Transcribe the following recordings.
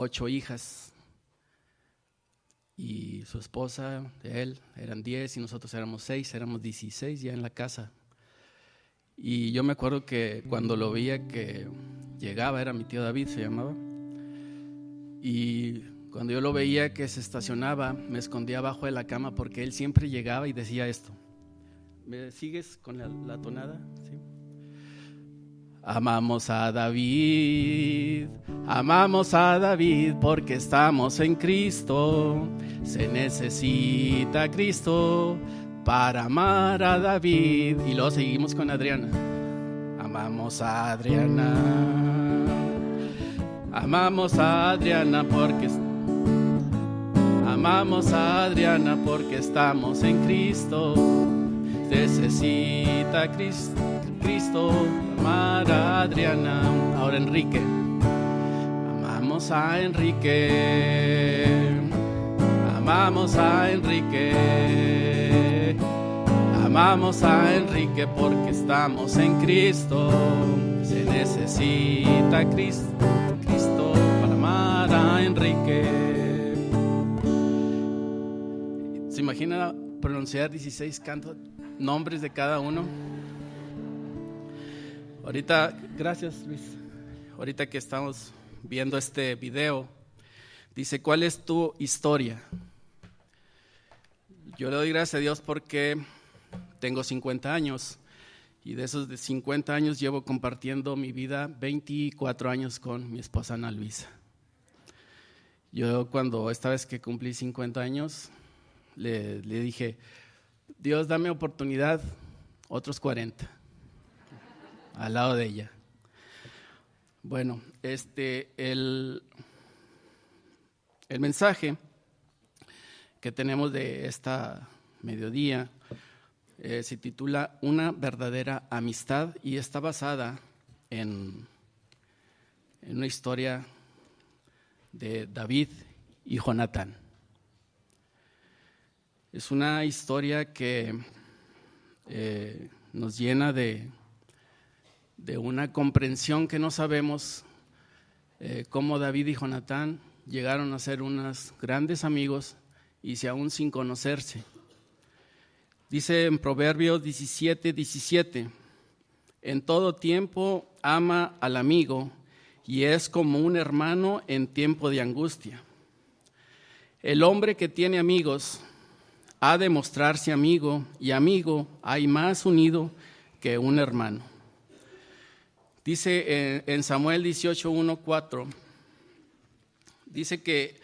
8 hijas. Y su esposa, él, eran 10 y nosotros éramos 6, éramos 16 ya en la casa. Y yo me acuerdo que cuando lo veía que llegaba, era mi tío David, se llamaba. Y cuando yo lo veía que se estacionaba, me escondía abajo de la cama porque él siempre llegaba y decía esto. ¿Me sigues con la tonada? ¿Sí? Amamos a David porque estamos en Cristo. Se necesita Cristo para amar a David. Y luego seguimos con Adriana. Amamos a Adriana. Amamos a Adriana porque estamos en Cristo. Necesita Cristo amar a Adriana. Ahora Enrique. Amamos a Enrique. Amamos a Enrique. Amamos a Enrique porque estamos en Cristo. Se necesita Cristo para amar a Enrique. ¿Se imagina pronunciar 16 cantos, nombres de cada uno? Ahorita, gracias Luis, ahorita que estamos viendo este video, dice, ¿cuál es tu historia? Yo le doy gracias a Dios porque tengo 50 años y de esos 50 años llevo compartiendo mi vida 24 años con mi esposa Ana Luisa. Yo cuando esta vez que cumplí 50 años le dije, Dios, dame oportunidad, otros 40, al lado de ella. Bueno, el mensaje que tenemos de esta mediodía se titula Una verdadera amistad y está basada en una historia de David y Jonatán. Es una historia que nos llena de una comprensión que no sabemos cómo David y Jonatán llegaron a ser unos grandes amigos y si aún sin conocerse. Dice en Proverbios 17:17, en todo tiempo ama al amigo y es como un hermano en tiempo de angustia. El hombre que tiene amigos ha de mostrarse amigo, y amigo hay más unido que un hermano. Dice en Samuel 18:1-4, dice que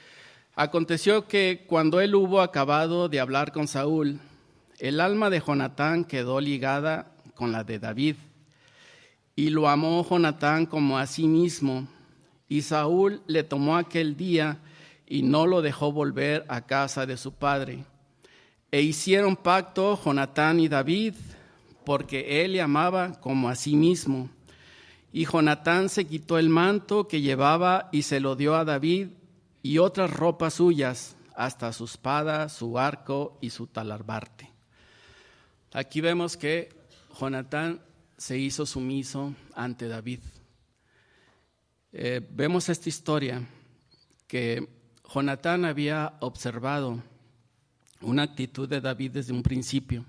aconteció que cuando él hubo acabado de hablar con Saúl, el alma de Jonatán quedó ligada con la de David, y lo amó Jonatán como a sí mismo, y Saúl le tomó aquel día y no lo dejó volver a casa de su padre. E hicieron pacto Jonatán y David, porque él le amaba como a sí mismo. Y Jonatán se quitó el manto que llevaba y se lo dio a David y otras ropas suyas, hasta su espada, su arco y su talabarte. Aquí vemos que Jonatán se hizo sumiso ante David. Vemos esta historia que Jonatán había observado una actitud de David desde un principio.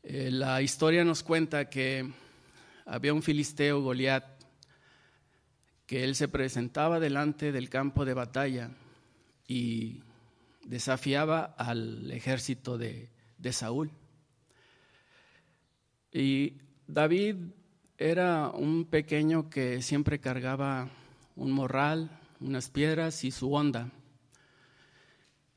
La historia nos cuenta que había un filisteo, Goliat, que él se presentaba delante del campo de batalla y desafiaba al ejército de Saúl. Y David era un pequeño que siempre cargaba un morral, unas piedras y su honda.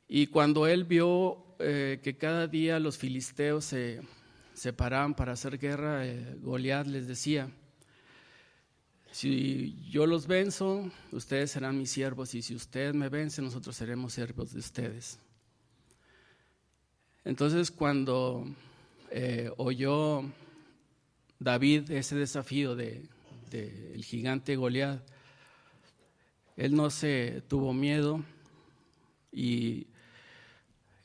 Y cuando él vio que cada día los filisteos se paraban para hacer guerra, Goliat les decía, si yo los venzo, ustedes serán mis siervos, y si ustedes me vencen, nosotros seremos siervos de ustedes. Entonces cuando oyó David ese desafío del gigante Goliat, él no se tuvo miedo, y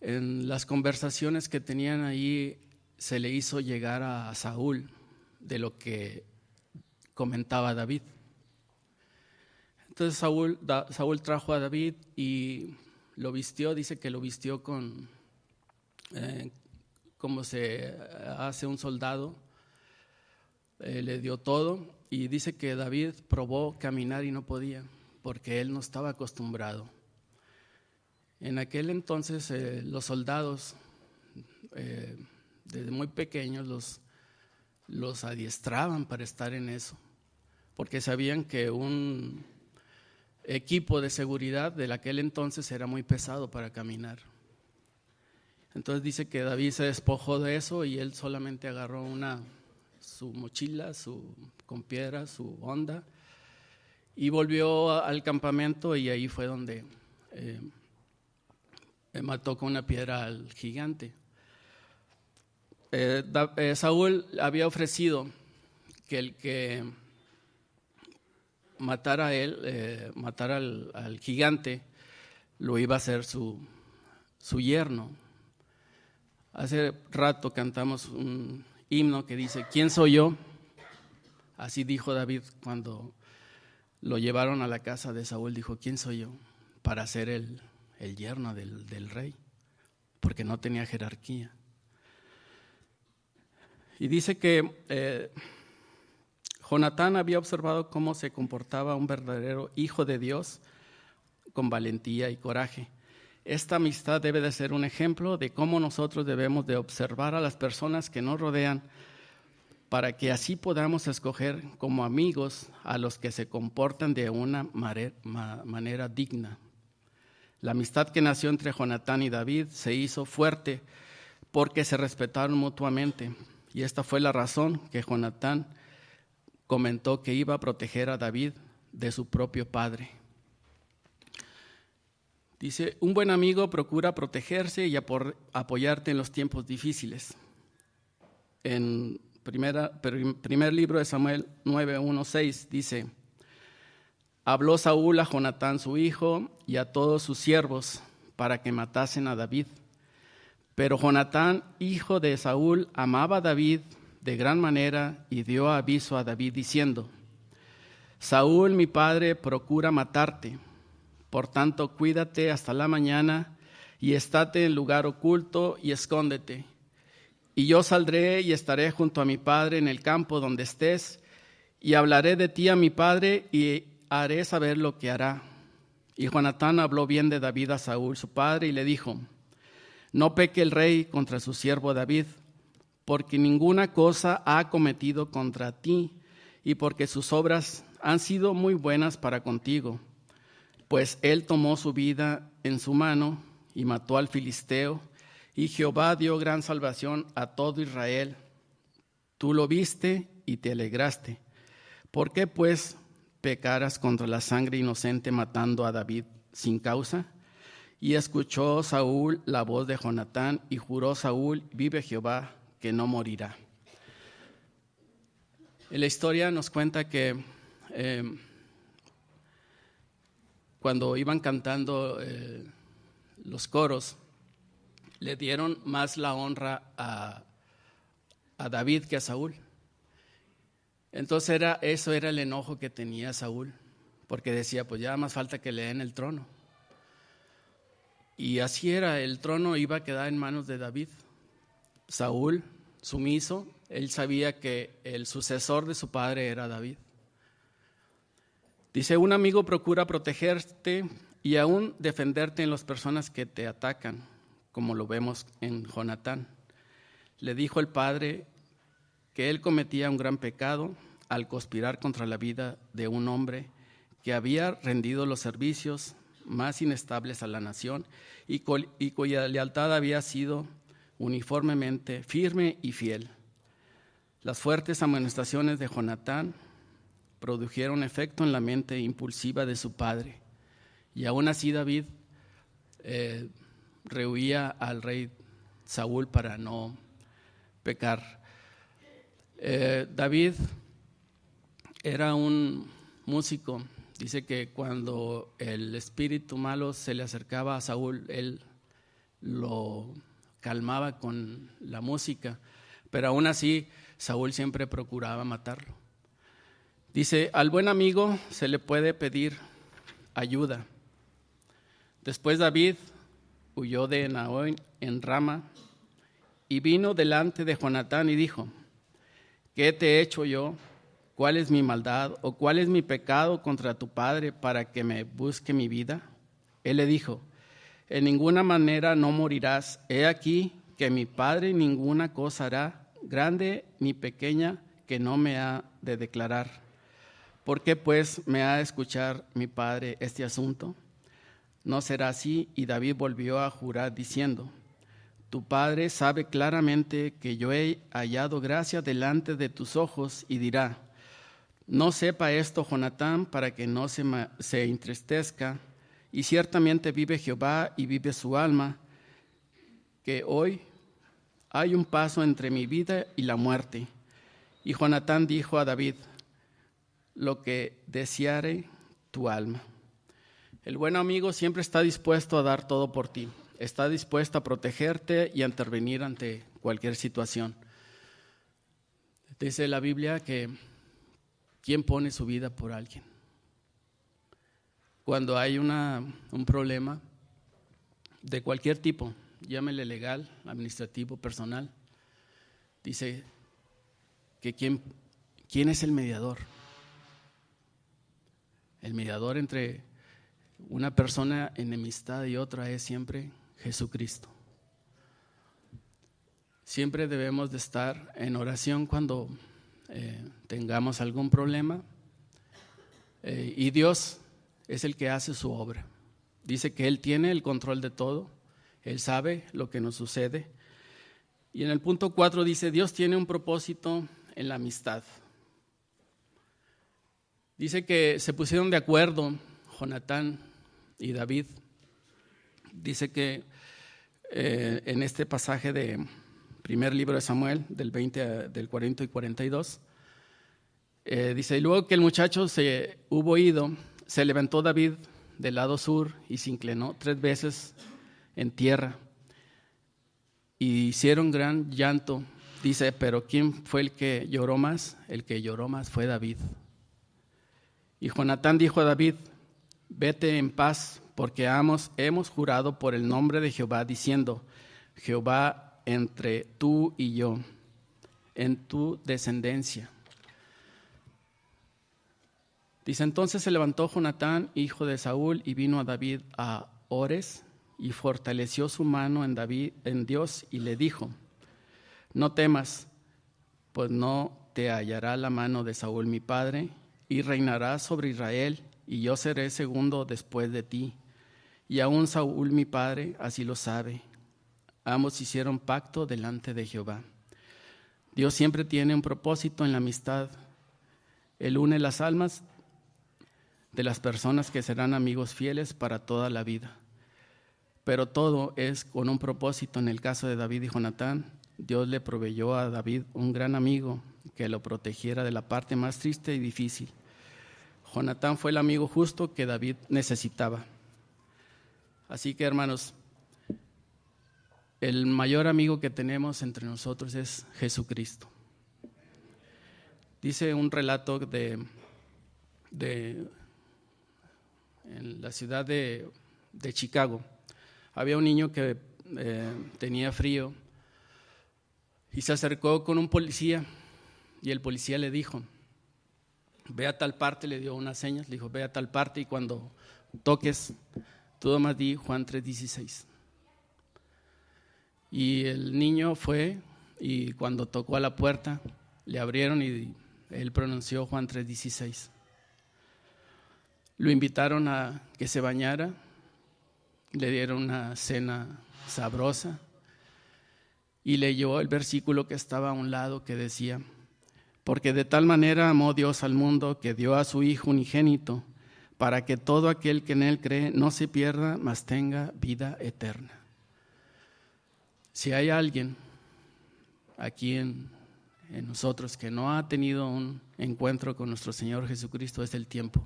en las conversaciones que tenían ahí se le hizo llegar a Saúl de lo que comentaba David. Entonces Saúl trajo a David y lo vistió, dice que lo vistió con como se hace un soldado, le dio todo y dice que David probó caminar y no podía porque él no estaba acostumbrado. En aquel entonces los soldados desde muy pequeños los adiestraban para estar en eso, porque sabían que un equipo de seguridad de aquel entonces era muy pesado para caminar. Entonces dice que David se despojó de eso y él solamente agarró su mochila, con piedras, su honda, y volvió al campamento y ahí fue donde mató con una piedra al gigante. Saúl había ofrecido que el que matara al gigante lo iba a hacer su yerno. Hace rato cantamos un himno que dice: ¿quién soy yo? Así dijo David cuando lo llevaron a la casa de Saúl, dijo: ¿quién soy yo para ser el yerno del rey? Porque no tenía jerarquía. Y dice que Jonatán había observado cómo se comportaba un verdadero hijo de Dios con valentía y coraje. Esta amistad debe de ser un ejemplo de cómo nosotros debemos de observar a las personas que nos rodean para que así podamos escoger como amigos a los que se comportan de una manera digna. La amistad que nació entre Jonatán y David se hizo fuerte porque se respetaron mutuamente. Y esta fue la razón que Jonatán comentó que iba a proteger a David de su propio padre. Dice: un buen amigo procura protegerse y apoyarte en los tiempos difíciles. En primer libro de Samuel 9:1-6 dice: habló Saúl a Jonatán su hijo y a todos sus siervos para que matasen a David. Pero Jonatán, hijo de Saúl, amaba a David de gran manera y dio aviso a David diciendo: Saúl, mi padre, procura matarte. Por tanto, cuídate hasta la mañana y estate en lugar oculto y escóndete. Y yo saldré y estaré junto a mi padre en el campo donde estés, y hablaré de ti a mi padre y haré saber lo que hará. Y Jonatán habló bien de David a Saúl, su padre, y le dijo: no peque el rey contra su siervo David, porque ninguna cosa ha cometido contra ti, y porque sus obras han sido muy buenas para contigo. Pues él tomó su vida en su mano y mató al filisteo, y Jehová dio gran salvación a todo Israel. Tú lo viste y te alegraste. ¿Por qué pues pecaras contra la sangre inocente matando a David sin causa? Y escuchó Saúl la voz de Jonatán, y juró Saúl: vive Jehová, que no morirá. En la historia nos cuenta que cuando iban cantando los coros, le dieron más la honra a David que a Saúl. Entonces eso era el enojo que tenía Saúl, porque decía: pues ya más falta que le den el trono. Y así era, el trono iba a quedar en manos de David. Saúl, sumiso, él sabía que el sucesor de su padre era David. Dice: un amigo procura protegerte y aún defenderte en las personas que te atacan, como lo vemos en Jonatán. Le dijo el padre que él cometía un gran pecado al conspirar contra la vida de un hombre que había rendido los servicios más inestables a la nación y cuya lealtad había sido uniformemente firme y fiel. Las fuertes amonestaciones de Jonatán produjeron efecto en la mente impulsiva de su padre, y aún así David rehuía al rey Saúl para no pecar. David era un músico. Dice que cuando el espíritu malo se le acercaba a Saúl, él lo calmaba con la música, pero aún así Saúl siempre procuraba matarlo. Dice: al buen amigo se le puede pedir ayuda. Después David huyó de Naón en Rama y vino delante de Jonatán y dijo: ¿qué te he hecho yo? ¿Cuál es mi maldad o cuál es mi pecado contra tu padre para que me busque mi vida? Él le dijo: en ninguna manera no morirás. He aquí que mi padre ninguna cosa hará, grande ni pequeña, que no me ha de declarar. ¿Por qué pues me ha de escuchar mi padre este asunto? No será así. Y David volvió a jurar diciendo: tu padre sabe claramente que yo he hallado gracia delante de tus ojos, y dirá: no sepa esto Jonatán, para que no se entristezca. Y ciertamente vive Jehová y vive su alma, que hoy hay un paso entre mi vida y la muerte. Y Jonatán dijo a David: lo que deseare tu alma. El buen amigo siempre está dispuesto a dar todo por ti. Está dispuesto a protegerte y a intervenir ante cualquier situación. Dice la Biblia que ¿quién pone su vida por alguien? Cuando hay un problema de cualquier tipo, llámele legal, administrativo, personal, dice que ¿quién es el mediador? El mediador entre una persona enemistad y otra es siempre Jesucristo. Siempre debemos de estar en oración cuando tengamos algún problema, y Dios es el que hace su obra. Dice que Él tiene el control de todo, Él sabe lo que nos sucede. Y en el punto 4 dice: Dios tiene un propósito en la amistad. Dice que se pusieron de acuerdo Jonatán y David. Dice que en este pasaje de primer libro de Samuel, del 40 y 42, dice: y luego que el muchacho se hubo ido, se levantó David del lado sur y se inclinó 3 veces en tierra. Y hicieron gran llanto. Dice: pero ¿quién fue el que lloró más? El que lloró más fue David. Y Jonatán dijo a David: vete en paz, porque hemos jurado por el nombre de Jehová, diciendo: Jehová entre tú y yo, en tu descendencia. Dice: entonces se levantó Jonatán, hijo de Saúl, y vino a David a Ores, y fortaleció su mano en Dios, y le dijo: no temas, pues no te hallará la mano de Saúl mi padre, y reinarás sobre Israel, y yo seré segundo después de ti. Y aún Saúl mi padre así lo sabe. Ambos hicieron pacto delante de Jehová. Dios siempre tiene un propósito en la amistad. Él une las almas de las personas que serán amigos fieles para toda la vida. Pero todo es con un propósito. En el caso de David y Jonatán, Dios le proveyó a David un gran amigo que lo protegiera de la parte más triste y difícil. Jonatán fue el amigo justo que David necesitaba. Así que, hermanos, el mayor amigo que tenemos entre nosotros es Jesucristo. Dice un relato en la ciudad de Chicago. Había un niño que tenía frío y se acercó con un policía, y el policía le dijo: ve a tal parte. Le dio unas señas, le dijo: ve a tal parte, y cuando toques, tú nomás di Juan 3:16. Y el niño fue, y cuando tocó a la puerta, le abrieron y él pronunció Juan 3:16. Lo invitaron a que se bañara, le dieron una cena sabrosa y leyó el versículo que estaba a un lado, que decía: porque de tal manera amó Dios al mundo, que dio a su Hijo unigénito, para que todo aquel que en Él cree no se pierda, mas tenga vida eterna. Si hay alguien aquí en nosotros que no ha tenido un encuentro con nuestro Señor Jesucristo, es el tiempo.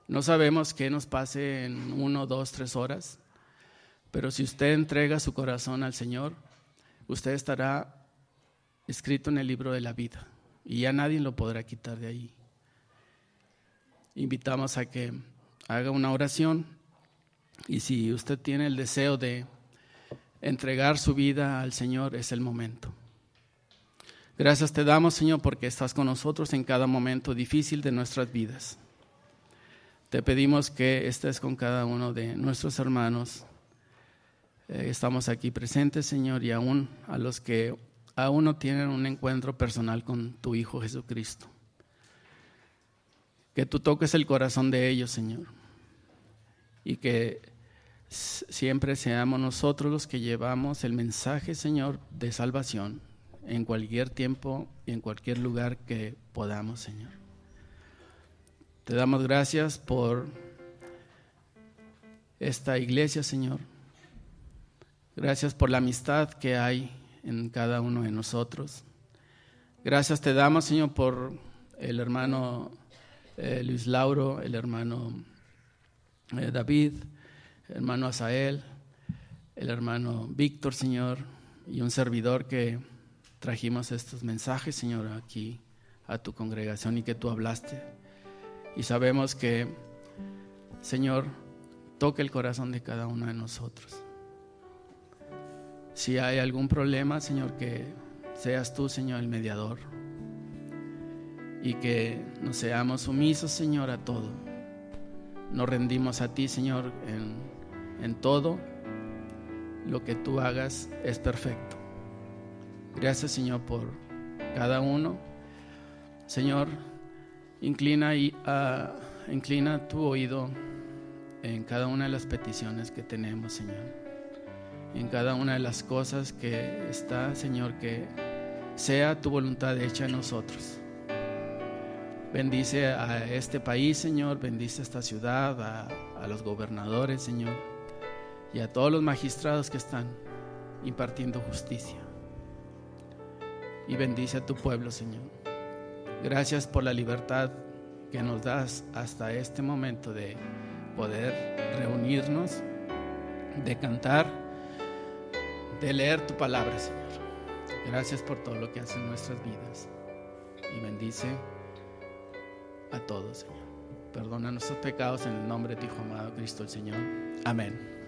No sabemos qué nos pase en 1, 2, 3 horas, pero si usted entrega su corazón al Señor, usted estará escrito en el libro de la vida, y ya nadie lo podrá quitar de ahí. Invitamos a que haga una oración. Y si usted tiene el deseo de entregar su vida al Señor, es el momento. Gracias te damos, Señor, porque estás con nosotros en cada momento difícil de nuestras vidas. Te pedimos que estés con cada uno de nuestros hermanos. Estamos aquí presentes, Señor, y aún a los que aún no tienen un encuentro personal con tu Hijo Jesucristo. Que tú toques el corazón de ellos, Señor, y que siempre seamos nosotros los que llevamos el mensaje, Señor, de salvación en cualquier tiempo y en cualquier lugar que podamos, Señor. Te damos gracias por esta iglesia, Señor. Gracias por la amistad que hay en cada uno de nosotros. Gracias te damos, Señor, por el hermano Luis Lauro, el hermano David, el hermano Asael, el hermano Víctor, Señor, y un servidor que trajimos estos mensajes, Señor, aquí a tu congregación y que tú hablaste. Y sabemos que, Señor, toque el corazón de cada uno de nosotros. Si hay algún problema, Señor, que seas tú, Señor, el mediador. Y que nos seamos sumisos, Señor, a todo. Nos rendimos a ti, Señor, en todo. Lo que tú hagas es perfecto. Gracias, Señor, por cada uno. Señor, inclina tu oído en cada una de las peticiones que tenemos, Señor. En cada una de las cosas que está, Señor, que sea tu voluntad hecha en nosotros. Bendice a este país, Señor. Bendice a esta ciudad, a los gobernadores, Señor, y a todos los magistrados que están impartiendo justicia. Y bendice a tu pueblo, Señor. Gracias por la libertad que nos das hasta este momento de poder reunirnos, de cantar, de leer tu palabra, Señor. Gracias por todo lo que haces en nuestras vidas. Y bendice a todos, Señor. Perdona nuestros pecados en el nombre de tu Hijo amado Cristo el Señor. Amén.